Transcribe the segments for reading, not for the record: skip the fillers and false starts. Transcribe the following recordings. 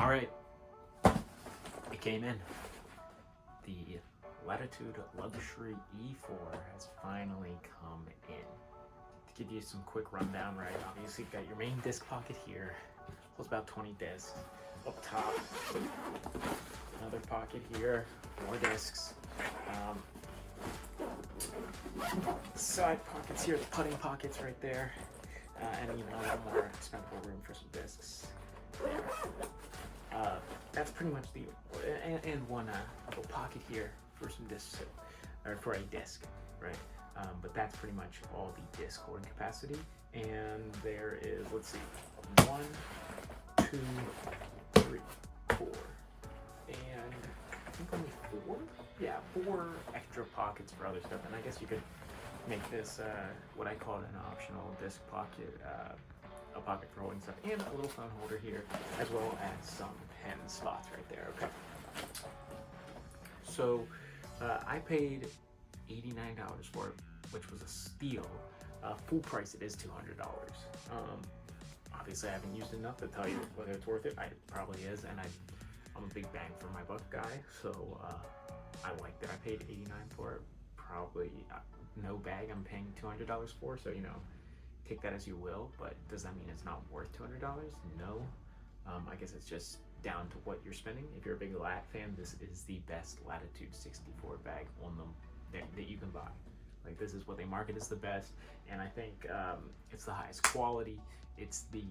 All right, it came in. The Latitude Luxury E4 has finally come in. To give you some quick rundown, right? Obviously, you've got your main disc pocket here. Holds about 20 discs. Up top, another pocket here, more discs. Side pockets here, the putting pockets right there, and even a little more expendable room for some discs there. That's pretty much the, and one little pocket here for some discs, or for a disc, right? But that's pretty much all the disc holding capacity. And there is, let's see, 1, 2, 3, 4, and I think only 4? Yeah, 4 extra pockets for other stuff. And I guess you could make this what I call an optional disc pocket, a pocket for holding stuff, and a little phone holder here, as well as some pen spots right there. Okay. So I paid $89 for it, which was a steal. Full price, it is $200. Obviously, I haven't used enough to tell you whether it's worth it. It probably is, and I'm a big bang for my buck guy, so I like that I paid $89 for it. Probably no bag I'm paying $200 for, so you know, take that as you will. But does that mean it's not worth $200? No. I guess it's just down to what you're spending. If you're a big Lat fan, this is the best Latitude 64 bag on them that you can buy. Like, this is what they market as the best, and I think it's the highest quality. It's the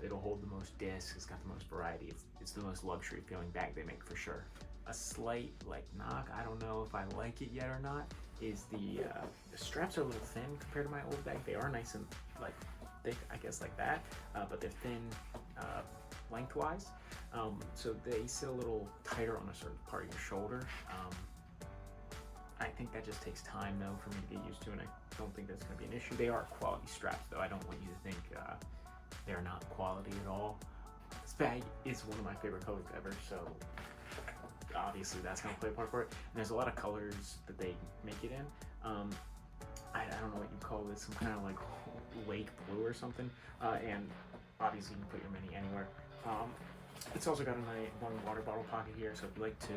it'll hold the most discs. It's got the most variety. It's the most luxury feeling bag they make for sure. A slight knock, I don't know if I like it yet or not, is the straps are a little thin compared to my old bag. They are nice and thick, I guess, like that, but they're thin lengthwise, so they sit a little tighter on a certain part of your shoulder. I think that just takes time though for me to get used to, and I don't think that's going to be an issue. They are quality straps though. I don't want you to think they're not quality at all. This bag is one of my favorite colors ever, so obviously that's going to play a part for it. And there's a lot of colors that they make it in. I don't know what you call this, some kind of lake blue or something. And obviously you can put your mini anywhere. It's also got one water bottle pocket here, so if you like to,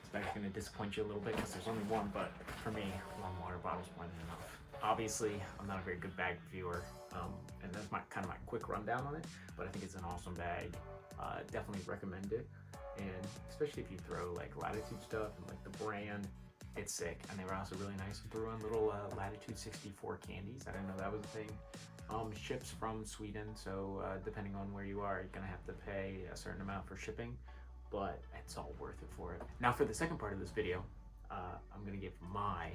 this bag's going to disappoint you a little bit because there's only one, but for me, one water bottle is more than enough. Obviously, I'm not a very good bag reviewer, and that's my quick rundown on it, but I think it's an awesome bag. Definitely recommend it, and especially if you throw Latitude stuff and the brand, it's sick. And they were also really nice and threw in little Latitude 64 candies. I didn't know that was a thing. Ships from Sweden, so depending on where you are, you're gonna have to pay a certain amount for shipping, but it's all worth it for it. Now for the second part of this video, I'm gonna give my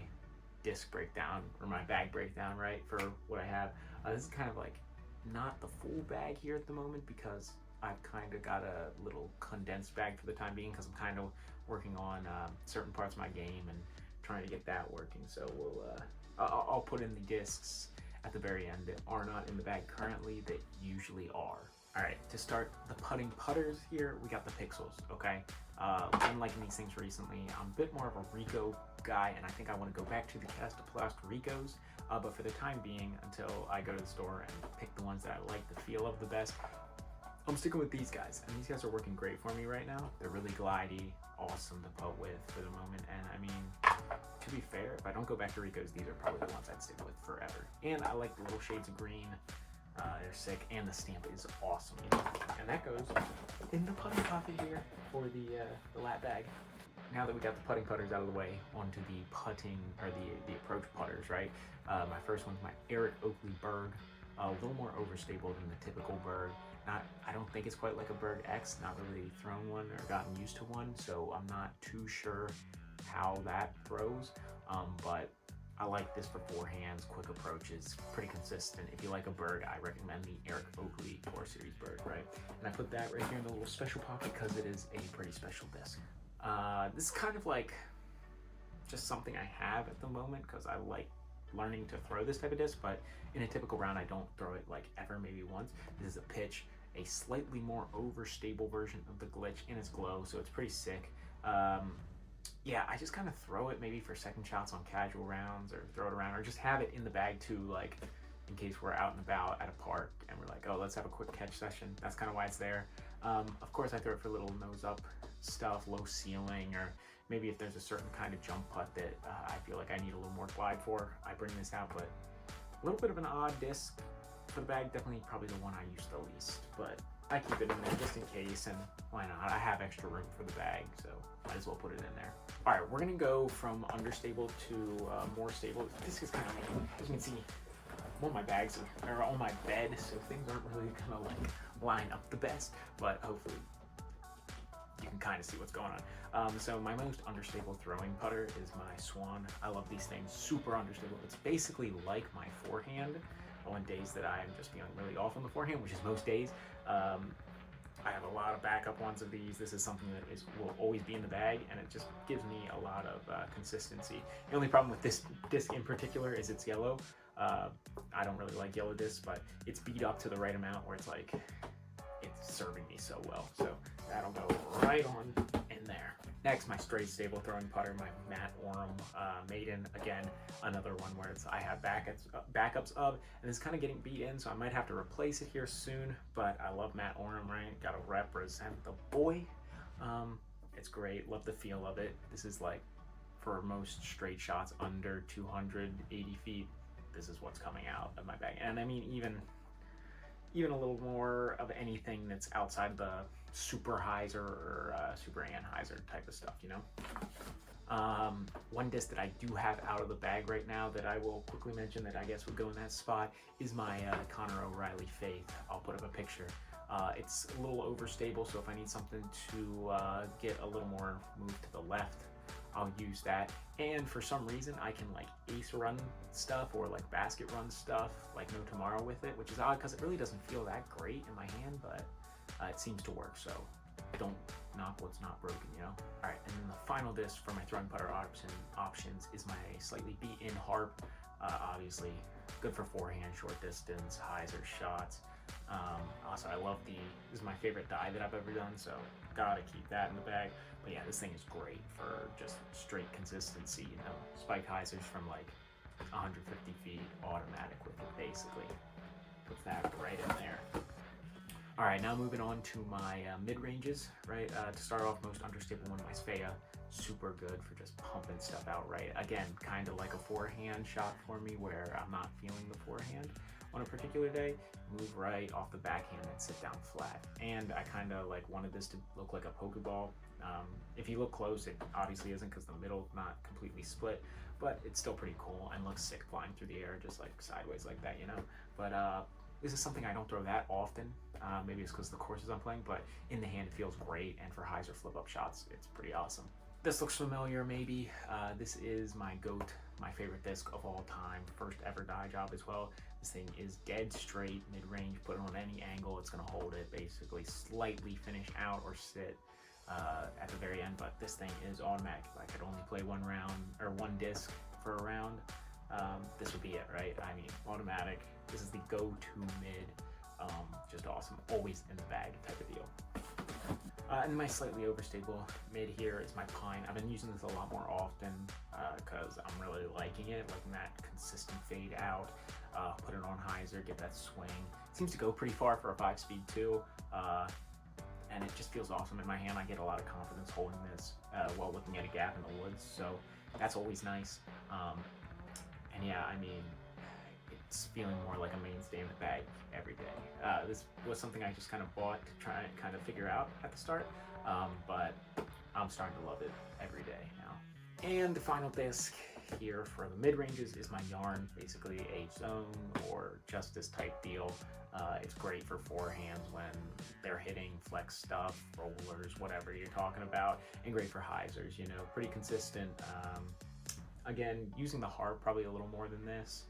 disc breakdown, or my bag breakdown, right, for what I have. This is kind of not the full bag here at the moment, because I've kind of got a little condensed bag for the time being, because I'm kind of working on certain parts of my game and trying to get that working. So I'll put in the discs at the very end that are not in the bag currently, that usually are. All right, to start the putting putters here, we got the Pixels, okay? I'm liking these things recently. I'm a bit more of a Rico guy, and I think I want to go back to the Cast-to-Plast Ricos, but for the time being, until I go to the store and pick the ones that I like the feel of the best, I'm sticking with these guys, and these guys are working great for me right now. They're really glidey, awesome to putt with for the moment, and I mean, to be fair, if I don't go back to Ricos, these are probably the ones I'd stick with forever. And I like the little shades of green. They're sick, and the stamp is awesome, and that goes in the putting pocket here for the Lat bag. Now that we got the putting putters out of the way, onto the putting, or the approach putters, right? My first one's my Eric Oakley Berg, a little more overstable than the typical Berg. I don't think it's quite like a Berg X, not really thrown one or gotten used to one, so I'm not too sure how that throws, but I like this for forehands, quick approaches, pretty consistent. If you like a Berg, I recommend the Eric Oakley 4 Series Berg, right? And I put that right here in the little special pocket because it is a pretty special disc. This is kind of just something I have at the moment because I like learning to throw this type of disc, but in a typical round, I don't throw it ever, maybe once. This is a pitch, a slightly more overstable version of the Glitch in its glow, so it's pretty sick. Yeah, I just kind of throw it maybe for second shots on casual rounds, or throw it around, or just have it in the bag too, in case we're out and about at a park and we're oh, let's have a quick catch session. That's kind of why it's there. Of course, I throw it for little nose up stuff, low ceiling, or maybe if there's a certain kind of jump putt that I feel like I need a little more glide for, I bring this out. But a little bit of an odd disc for the bag, definitely probably the one I use the least, but I keep it in there just in case, and why not? I have extra room for the bag, so might as well put it in there. All right, we're gonna go from understable to more stable. This is kind of like, as you can see, one of my bags are on my bed, so things aren't really gonna like line up the best, but hopefully you can kind of see what's going on. So my most understable throwing putter is my Swan. I love these things, super understable. It's basically like my forehand on days that I'm just feeling really off on the forehand, which is most days. I have a lot of backup ones of these. This is something that will always be in the bag, and it just gives me a lot of consistency. The only problem with this disc in particular is it's yellow. I don't really like yellow discs, but it's beat up to the right amount where it's like, it's serving me so well. So that'll go right on in there. Next, my straight stable throwing putter, my Matt Oram Maiden. Again, another one where I have backups of, and it's kind of getting beat in, so I might have to replace it here soon. But I love Matt Oram, right? Got to represent the boy. It's great. Love the feel of it. This is like for most straight shots under 280 feet. This is what's coming out of my bag, and I mean even a little more of anything that's outside the super hyzer or super anhyzer type of stuff, you know. One disc that I do have out of the bag right now that I will quickly mention that I guess would go in that spot is my Connor O'Reilly Faith. I'll put up a picture. It's a little overstable, so if I need something to get a little more move to the left, I'll use that. And for some reason I can like ace run stuff or like basket run stuff like no tomorrow with it, which is odd because it really doesn't feel that great in my hand, but it seems to work, so don't knock what's not broken, you know. All right, and then the final disc for my throwing putter options is my slightly beat in harp. Obviously good for forehand, short distance, hyzer shots. Also I love this is my favorite die that I've ever done, so gotta keep that in the bag. But yeah, this thing is great for just straight consistency, you know. Spike hyzers from like 150 feet, automatic with it basically. Puts that right in there. All right, now moving on to my mid-ranges, right? To start off, most understable one, my Svea. Super good for just pumping stuff out, right? Again, kind of like a forehand shot for me where I'm not feeling the forehand on a particular day. Move right off the backhand and sit down flat. And I kind of like wanted this to look like a Pokeball. If you look close, it obviously isn't because the middle's not completely split, but it's still pretty cool and looks sick flying through the air, just like sideways like that, you know? But this is something I don't throw that often. Maybe it's because the courses I'm playing, but in the hand it feels great, and for hyzer flip-up shots, it's pretty awesome. This looks familiar, maybe. This is my GOAT, my favorite disc of all time, first ever die job as well. This thing is dead straight, mid-range, put it on any angle, it's gonna hold it, basically slightly finish out or sit at the very end, but this thing is automatic. If I could only play one round, or one disc for a round, this would be it, right? I mean, automatic. This is the go-to mid, just awesome, always in the bag type of deal. And my slightly overstable mid here is my Pine. I've been using this a lot more often because I'm really liking it, liking that consistent fade out. Put it on hyzer, get that swing. Seems to go pretty far for a 5-speed too, and it just feels awesome in my hand. I get a lot of confidence holding this while looking at a gap in the woods, so that's always nice. And yeah, I mean, it's feeling more like a mainstay in the bag every day. This was something I just kind of bought to try and kind of figure out at the start, but I'm starting to love it every day now. And the final disc here for the mid-ranges is my Yarn, basically a zone or justice type deal. It's great for forehands when they're hitting flex stuff, rollers, whatever you're talking about, and great for hyzers, you know, pretty consistent. Again, using the harp probably a little more than this,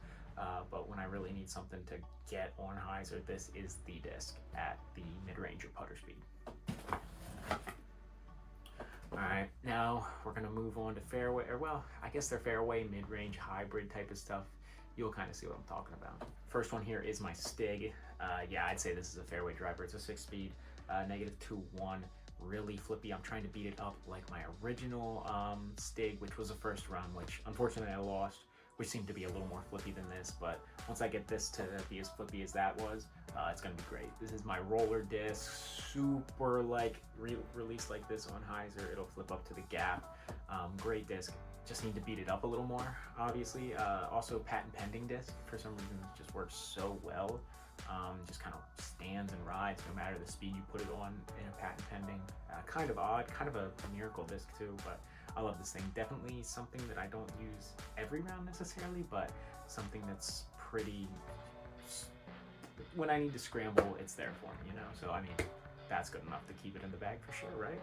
but when I really need something to get on hyzer, this is the disc at the mid-range or putter speed. All right, now we're gonna move on to fairway, or well, I guess they're fairway, mid-range, hybrid type of stuff. You'll kind of see what I'm talking about. First one here is my Stig. Yeah, I'd say this is a fairway driver. It's a 6-speed, -2-1, really flippy. I'm trying to beat it up like my original Stig, which was a first run, which unfortunately I lost, which seemed to be a little more flippy than this, but once I get this to be as flippy as that was, it's gonna be great. This is my roller disc, super like released like this on hyzer. It'll flip up to the gap. Great disc. Just need to beat it up a little more, obviously. Also patent pending disc, for some reason it just works so well. Just kind of stands and rides no matter the speed you put it on in a patent pending. Kind of odd, kind of a miracle disc too, but I love this thing. Definitely something that I don't use every round necessarily, but something that's pretty, when I need to scramble, it's there for me, you know? So I mean, that's good enough to keep it in the bag for sure, right?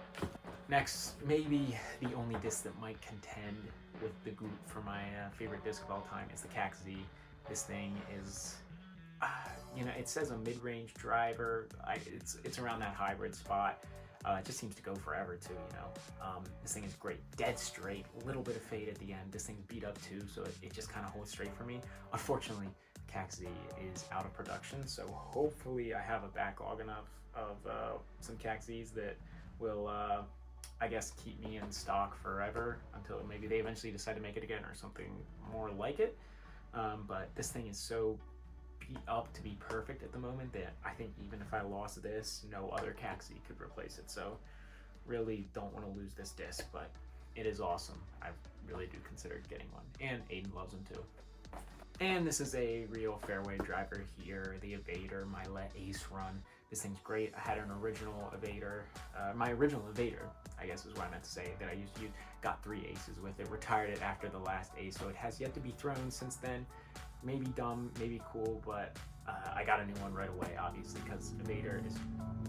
Next, maybe the only disc that might contend with the group for my favorite disc of all time is the CAC-Z. This thing is, you know, it says a mid-range driver. It's around that hybrid spot. It just seems to go forever too, you know. This thing is great, dead straight, a little bit of fade at the end. This thing's beat up too, so it just kind of holds straight for me. Unfortunately, CAC-Z is out of production, so hopefully I have a backlog enough of some CAC-Zs that will, I guess, keep me in stock forever until maybe they eventually decide to make it again or something more like it. But this thing is so beat up to be perfect at the moment that I think even if I lost this, no other CAC-Z could replace it. So really don't want to lose this disc, but it is awesome. I really do consider getting one, and Aiden loves them too. And this is a real fairway driver here, the Evader, my Let Ace run. This thing's great. I had an original Evader, my original Evader, I guess is what I meant to say, that I used to use. Got 3 aces with it, retired it after the last ace, so it has yet to be thrown since then. Maybe dumb, maybe cool, but I got a new one right away, obviously, because Evader is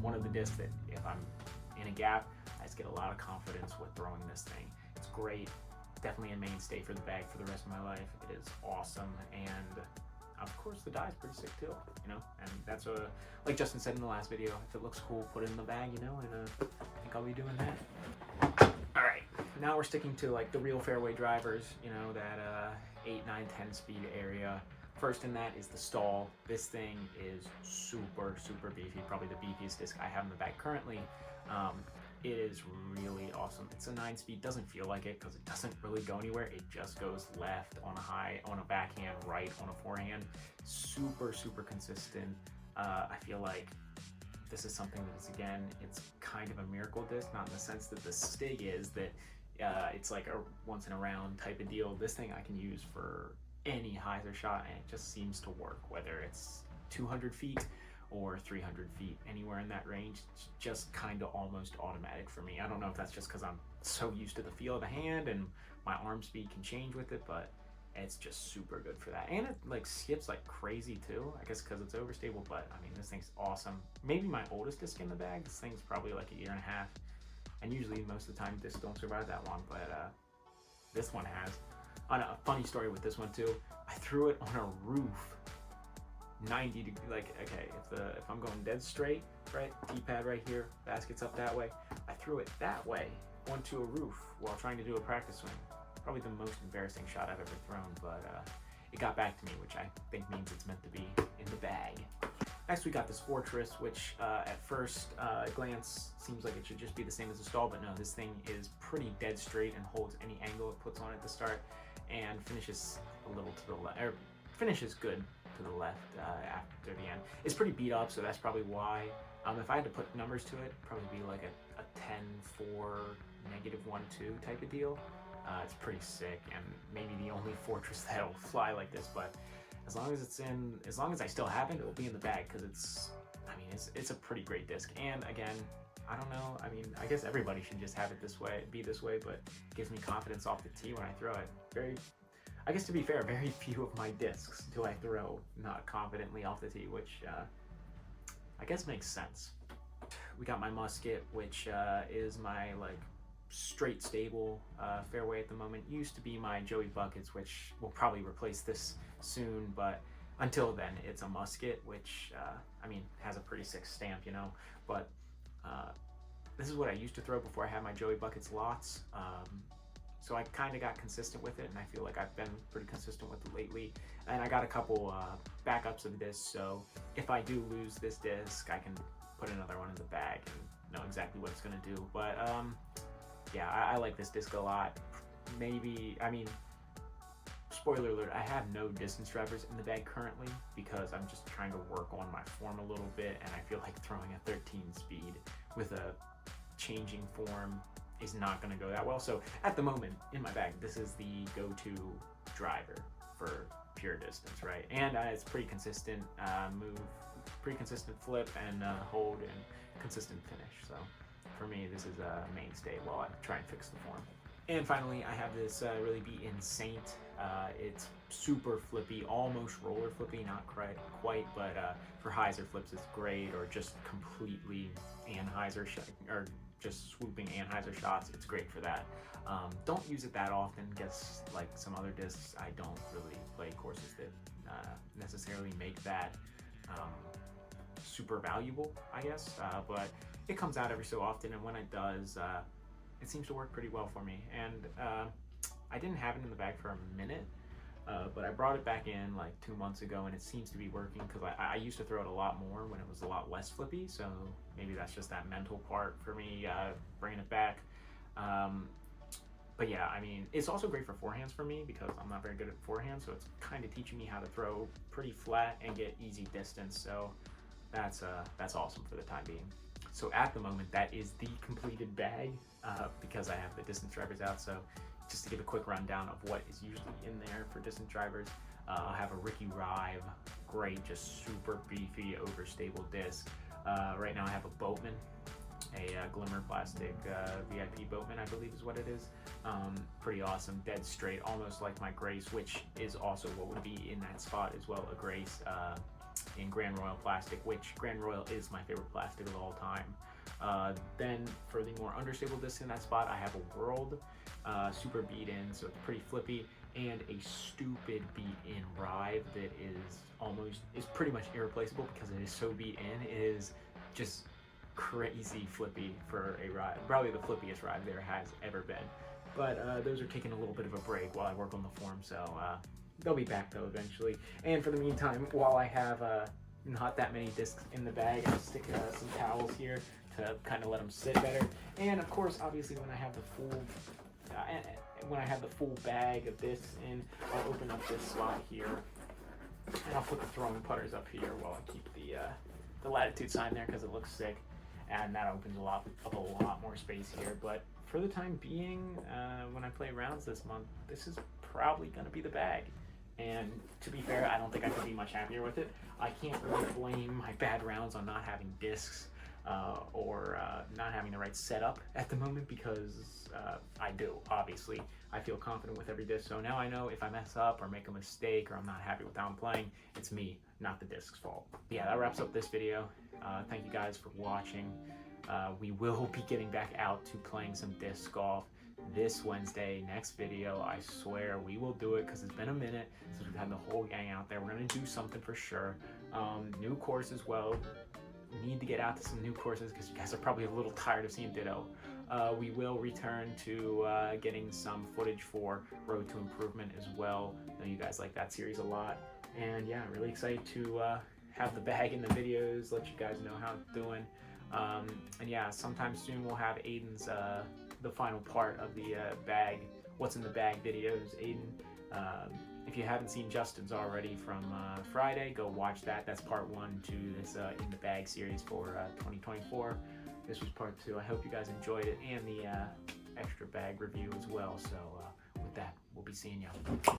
one of the discs that if I'm in a gap, I just get a lot of confidence with throwing this thing. It's great, definitely a mainstay for the bag for the rest of my life. It is awesome, and of course the die is pretty sick too, you know, and that's like Justin said in the last video, if it looks cool, put it in the bag, you know, and I think I'll be doing that. All right, now we're sticking to like the real fairway drivers, you know, that 8, 9, 10 speed area. First in that is the Stall. This thing is super, super beefy, probably the beefiest disc I have in the bag currently. It is really awesome. It's a 9-speed, doesn't feel like it because it doesn't really go anywhere. It just goes left on a high, on a backhand, right on a forehand. Super, super consistent. I feel like this is something that is, again, it's kind of a miracle disc, not in the sense that the Stig is that it's like a once in a round type of deal. This thing I can use for any hyzer shot, and it just seems to work, whether it's 200 feet or 300 feet, anywhere in that range. It's just kind of almost automatic for me. I don't know if that's just because I'm so used to the feel of the hand and my arm speed can change with it, but it's just super good for that. And it like skips like crazy too, I guess because it's overstable, but I mean, this thing's awesome. Maybe my oldest disc in the bag. This thing's probably like 1.5 years, and usually most of the time discs don't survive that long, but this one has. On a funny story with this one too, I threw it on a roof 90 degrees, like, okay, if I'm going dead straight, right, T-pad right here, basket's up that way, I threw it that way onto a roof while trying to do a practice swing. Probably the most embarrassing shot I've ever thrown, but it got back to me, which I think means it's meant to be in the bag. Next we got this Fortress, which at first glance seems like it should just be the same as the Stall, but no, this thing is pretty dead straight and holds any angle it puts on at the start, and finishes a little to the left, or finishes good to the left after the end. It's pretty beat up, so that's probably why. If I had to put numbers to it, probably be like a 10-4, -1-2 type of deal. It's pretty sick, and maybe the only Fortress that'll fly like this, but as long as I still have it, it'll be in the bag, because it's a pretty great disc. And again, I don't know, I mean, I guess everybody should just have it this way, be this way, but it gives me confidence off the tee when I throw it. I guess to be fair, very few of my discs do I throw not confidently off the tee, which I guess makes sense. We got my Musket, which is my like straight stable fairway at the moment. Used to be my Joey Buckets, which will probably replace this soon, but until then it's a Musket, which I mean, has a pretty sick stamp, you know, but this is what I used to throw before I had my Joey Buckets lots. So I kind of got consistent with it, and I feel like I've been pretty consistent with it lately. And I got a couple backups of this, so if I do lose this disc, I can put another one in the bag and know exactly what it's going to do. But yeah, I like this disc a lot. Maybe, I mean, spoiler alert, I have no distance drivers in the bag currently because I'm just trying to work on my form a little bit, and I feel like throwing a 13 speed with a changing form is not going to go that well. So at the moment in my bag, this is the go-to driver for pure distance, right? And it's pretty consistent move, pretty consistent flip and hold, and consistent finish. So for me, this is a mainstay while I try and fix the form. And finally, I have this really beaten Saint. It's super flippy, almost roller flippy, not quite, but for hyzer flips it's great, or just completely anhyzer or just swooping anhyzer shots, it's great for that. Don't use it that often. Guess like some other discs, I don't really play courses that necessarily make that super valuable, I guess, but it comes out every so often, and when it does, it seems to work pretty well for me. And I didn't have it in the bag for a minute, but I brought it back in like 2 months ago, and it seems to be working because I used to throw it a lot more when it was a lot less flippy, so maybe that's just that mental part for me bringing it back. But yeah, I mean, it's also great for forehands for me because I'm not very good at forehand, so it's kind of teaching me how to throw pretty flat and get easy distance, so that's awesome for the time being. So at the moment, that is the completed bag because I have the distance drivers out. So just to give a quick rundown of what is usually in there for distance drivers, I'll have a Ricky Rive, great, just super beefy, overstable disc. Right now I have a Boatman, a Glimmer Plastic VIP Boatman, I believe is what it is. Pretty awesome, dead straight, almost like my Grace, which is also what would be in that spot as well, a Grace in Grand Royal plastic, which Grand Royal is my favorite plastic of all time. Then for the more understable disc in that spot, I have a World, super beat in, so it's pretty flippy, and a stupid beat in Rive that is pretty much irreplaceable because it is so beat in. It is just crazy flippy for a Rive, probably the flippiest Rive there has ever been. But those are taking a little bit of a break while I work on the form, so they'll be back though eventually. And for the meantime, while I have not that many discs in the bag, I'll stick some towels here to kind of let them sit better. And of course, obviously, when I have the full bag of this in, I'll open up this slot here, and I'll put the throwing putters up here while I keep the Latitude sign there because it looks sick, and that opens a lot more space here. But for the time being, when I play rounds this month, this is probably going to be the bag. And to be fair, I don't think I could be much happier with it. I can't really blame my bad rounds on not having discs or not having the right setup at the moment, because I do, obviously. I feel confident with every disc, so now I know if I mess up or make a mistake or I'm not happy with how I'm playing, it's me, not the disc's fault. Yeah, that wraps up this video. Thank you guys for watching. We will be getting back out to playing some disc golf this Wednesday. Next video, I swear we will do it because it's been a minute since we've had the whole gang out there. We're going to do something for sure. New course as well. Need to get out to some new courses because you guys are probably a little tired of seeing Ditto. We will return to getting some footage for Road to Improvement as well. I know you guys like that series a lot. And yeah, really excited to have the bag in the videos, let you guys know how it's doing. And yeah, sometime soon we'll have Aiden's the final part of the bag, what's in the bag videos. Aiden, if you haven't seen Justin's already from Friday, go watch that. That's part 1 to this in the bag series for 2024. This was part 2. I hope you guys enjoyed it, and the extra bag review as well. So with that, we'll be seeing you.